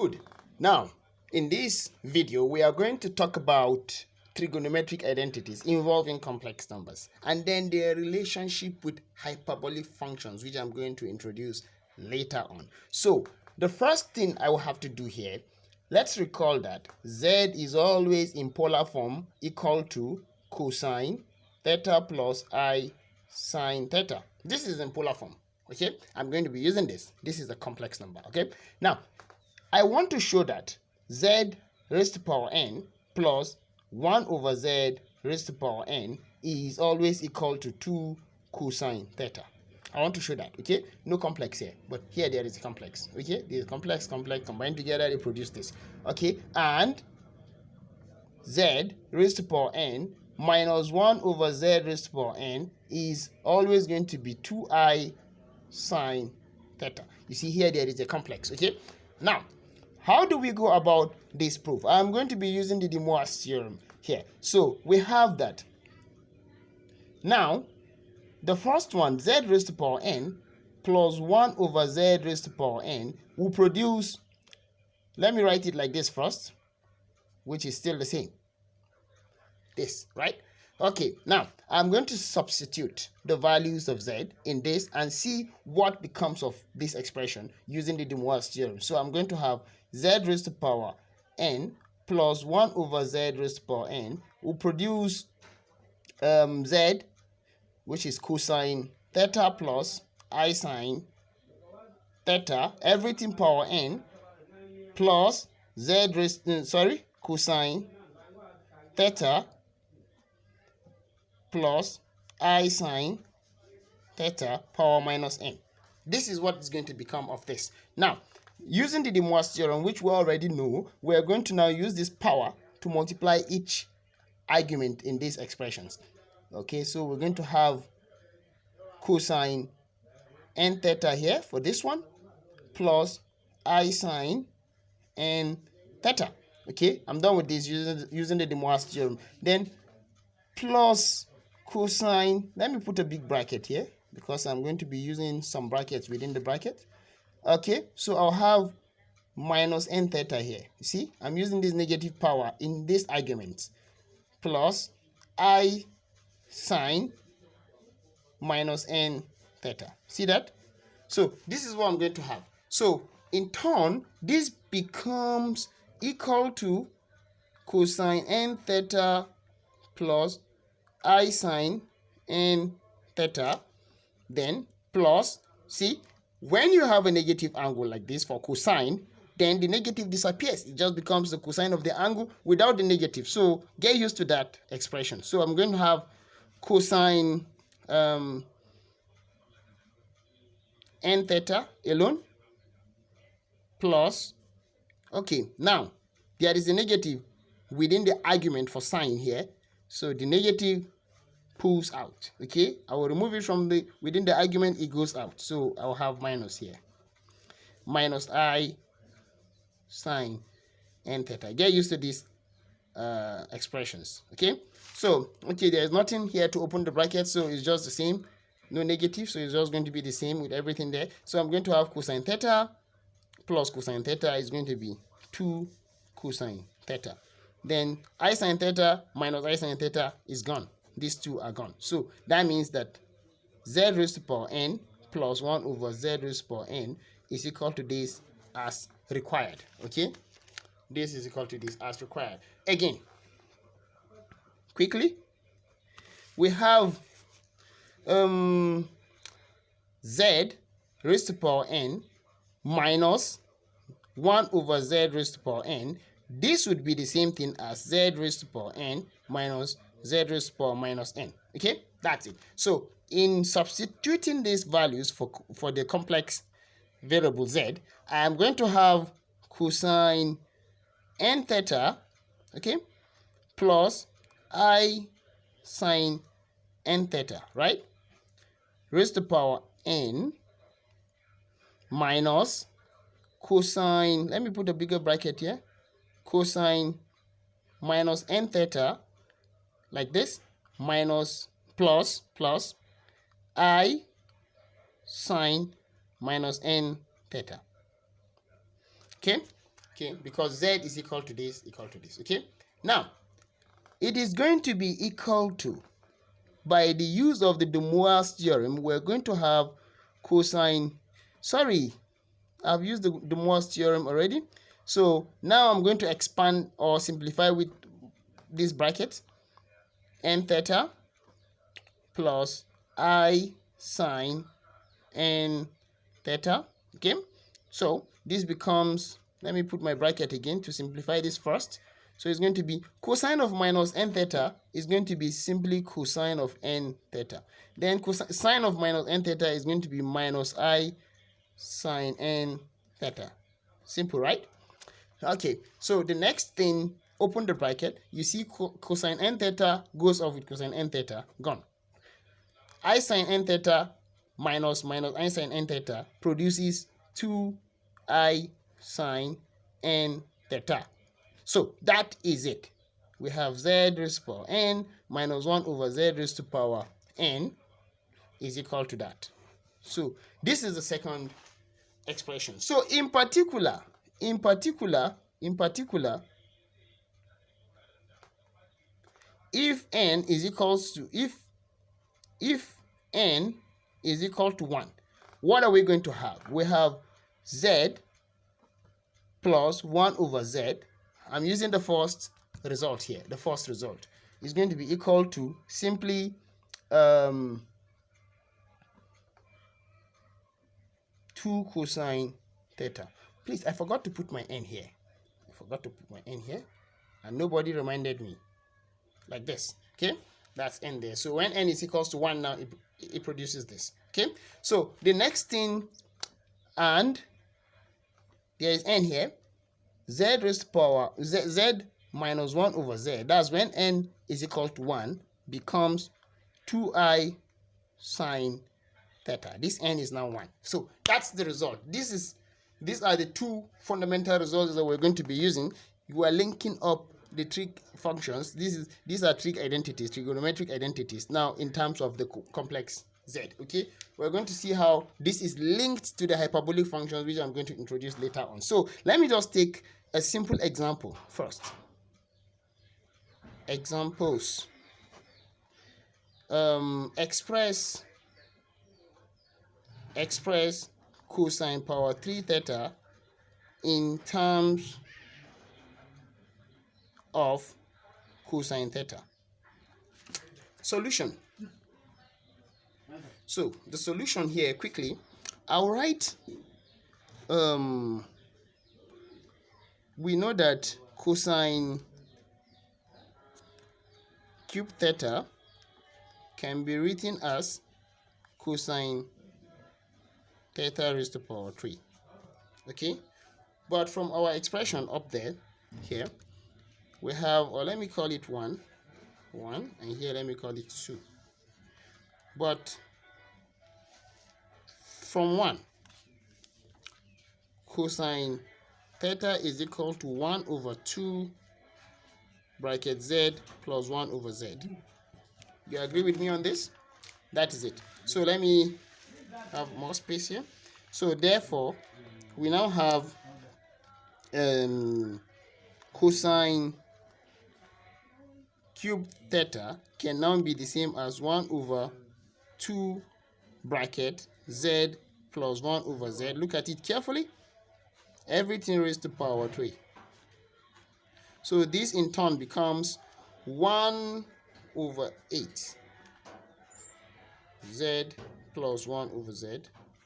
Good. Now, in this video, we are going to talk about trigonometric identities involving complex numbers and then their relationship with hyperbolic functions, which I'm going to introduce later on. So, the first thing I will have to do here, let's recall that z is always in polar form equal to cosine theta plus I sine theta. This is in polar form. Okay, I'm going to be using this. This is a complex number. Okay, now I want to show that z raised to power n plus 1 over z raised to power n is always equal to 2 cosine theta. I want to show that. Okay, no complex here, but here there is a complex. Okay, there is complex combined together, they produce this. Okay, and z raised to power n minus 1 over z raised to power n is always going to be 2I sine theta. You see here there is a complex. Okay, now how do we go about this proof? I'm going to be using the De Moivre's theorem here. So we have that. Now the first one, z raised to power n plus 1 over z raised to power n will produce, let me write it like this first, which is still the same. This, right? Okay, now I'm going to substitute the values of z in this and see what becomes of this expression using the De Moivre's theorem. So I'm going to have z raised to power n plus 1 over z raised to power n will produce z, which is cosine theta plus I sine theta, everything power n, plus z raised cosine theta plus I sine theta power minus n. This is what is going to become of this. Now, using the De Moivre's theorem, which we already know, we are going to now use this power to multiply each argument in these expressions. Okay, so we're going to have cosine n theta here for this one, plus I sine n theta. Okay, I'm done with this using the De Moivre's theorem. Then plus cosine, let me put a big bracket here because I'm going to be using some brackets within the bracket. Okay, so I'll have minus n theta here. You see, I'm using this negative power in this argument, plus I sine minus n theta. See that? So this is what I'm going to have. So in turn, this becomes equal to cosine n theta plus I sine n theta, then plus, see, when you have a negative angle like this for cosine, then the negative disappears. It just becomes the cosine of the angle without the negative. So get used to that expression. So I'm going to have cosine n theta alone plus, okay, now there is a negative within the argument for sine here. So the negative pulls out. Okay, I will remove it from the within the argument, it goes out. So I'll have minus here, minus I sine n theta. Get used to these expressions. Okay, so okay, there's nothing here to open the bracket, so it's just the same, no negative, so it's just going to be the same with everything there. So I'm going to have cosine theta plus cosine theta is going to be 2 cosine theta. Then I sine theta minus I sine theta is gone. These two are gone. So that means that z raised to power n plus 1 over z raised to power n is equal to this as required. Okay, this is equal to this as required. Again, quickly, we have z raised to power n minus 1 over z raised to power n. This would be the same thing as z raised to power n minus z raised to power minus n. Okay, that's it. So in substituting these values for the complex variable z, I am going to have cosine n theta, okay, plus I sine n theta, right, raised to power n minus cosine, let me put a bigger bracket here, cosine minus n theta like this, minus plus I sine minus n theta. Okay, Okay, because z is equal to this, okay. Now it is going to be equal to, by the use of the De Moivre's theorem, we're going to have cosine, sorry, I've used the De Moivre's theorem already. So now I'm going to expand or simplify with this bracket, n theta plus I sine n theta. Okay, so this becomes, let me put my bracket again to simplify this first. So it's going to be cosine of minus n theta is going to be simply cosine of n theta. Then sine of minus n theta is going to be minus I sine n theta. Simple, right? Okay, so the next thing, open the bracket, you see cosine n theta goes off with cosine n theta, gone. I sine n theta minus I sine n theta produces 2I sine n theta. So that is it. We have z raised to power n minus 1 over z raised to power n is equal to that. So this is the second expression. So in particular, if n is equals to, if n is equal to 1, what are we going to have? We have z plus 1 over z. I'm using the first result here. The first result is going to be equal to simply 2 cosine theta. Please, I forgot to put my n here. And nobody reminded me. Like this, okay? That's n there. So when n is equals to 1 now, it produces this, okay? So the next thing, and there is n here, z raised to power z minus 1 over z. That's when n is equal to 1 becomes 2I sine theta. This n is now 1. So that's the result. These are the two fundamental results that we're going to be using. You are linking up the trig functions. These are trig identities, trigonometric identities, now in terms of the complex z. Okay, we're going to see how this is linked to the hyperbolic functions, which I'm going to introduce later on. So let me just take a simple example first. Examples. Express cosine power 3 theta in terms of cosine theta. Solution. So the solution here, quickly, I'll write, we know that cosine cube theta can be written as cosine theta raised to power 3. Okay, but from our expression up there, here, we have, or let me call it 1, and here let me call it 2. But from 1, cosine theta is equal to 1 over 2 bracket z plus 1 over z. You agree with me on this? That is it. So let me have more space here. So therefore, we now have cosine cube theta can now be the same as 1 over 2 bracket z plus 1 over z. Look at it carefully. Everything raised to power 3. So this in turn becomes 1 over 8 z plus 1 over z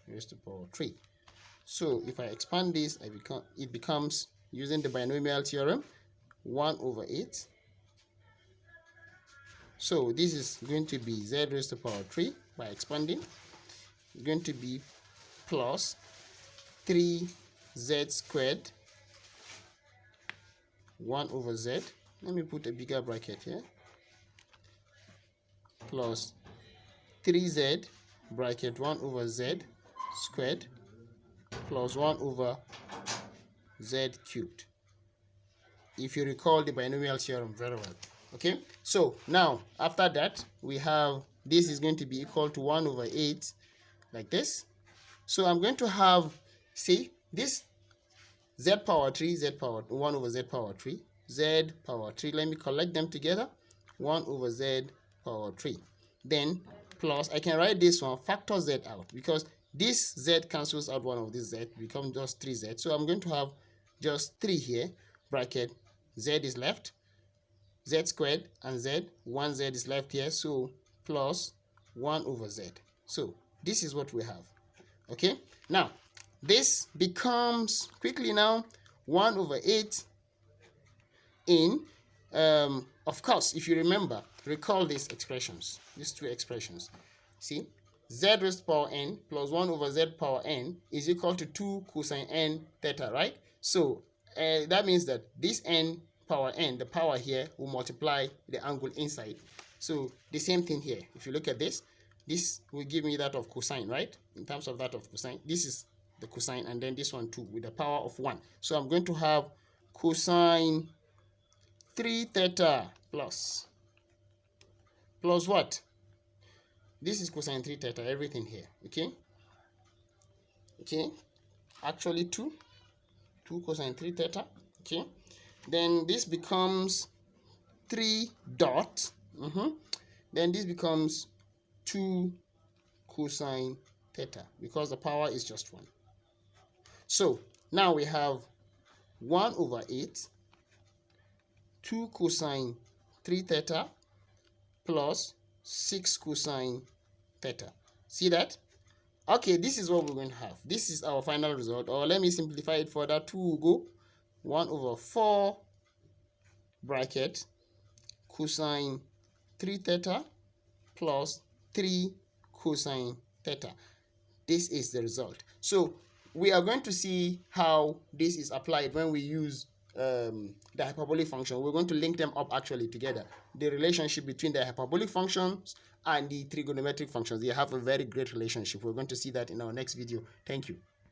raised to power 3. So if I expand this, it becomes, using the binomial theorem, 1 over 8. So this is going to be z raised to power 3 by expanding. It's going to be plus 3z squared 1 over z. Let me put a bigger bracket here. Plus 3z bracket 1 over z squared plus 1 over z cubed. If you recall the binomial theorem very well. Okay, so now after that we have, this is going to be equal to 1 over 8 like this. So I'm going to have, see, this z power 3, z power 1 over z power 3, z power 3. Let me collect them together. 1 over z power 3. Then plus, I can write this one, factor z out, because this z cancels out one of these z, becomes just 3z. So I'm going to have just 3 here, bracket, z is left, z squared and z, 1z is left here, so plus 1 over z. So this is what we have. Okay, now this becomes quickly now 1 over 8 in, of course, if you remember, recall these expressions, these two expressions. See, z raised to power n plus 1 over z power n is equal to 2 cosine n theta, right? So that means that this n power n, the power here, will multiply the angle inside. So the same thing here. If you look at this, this will give me that of cosine, right? In terms of that of cosine, this is the cosine, and then this one too with the power of 1. So I'm going to have cosine 3 theta plus what? This is cosine 3 theta, everything here, okay? Okay, actually 2 cosine 3 theta, okay? Then this becomes 3 dot, then this becomes 2 cosine theta, because the power is just 1. So now we have 1 over 8, 2 cosine 3 theta plus 6 cosine theta. See that? Okay, this is what we're going to have. This is our final result. Or let me simplify it further. 2 will go 1 over 4 bracket cosine 3 theta plus 3 cosine theta. This is the result. So we are going to see how this is applied when we use the hyperbolic function. We're going to link them up actually together. The relationship between the hyperbolic functions and the trigonometric functions. They have a very great relationship. We're going to see that in our next video. Thank you.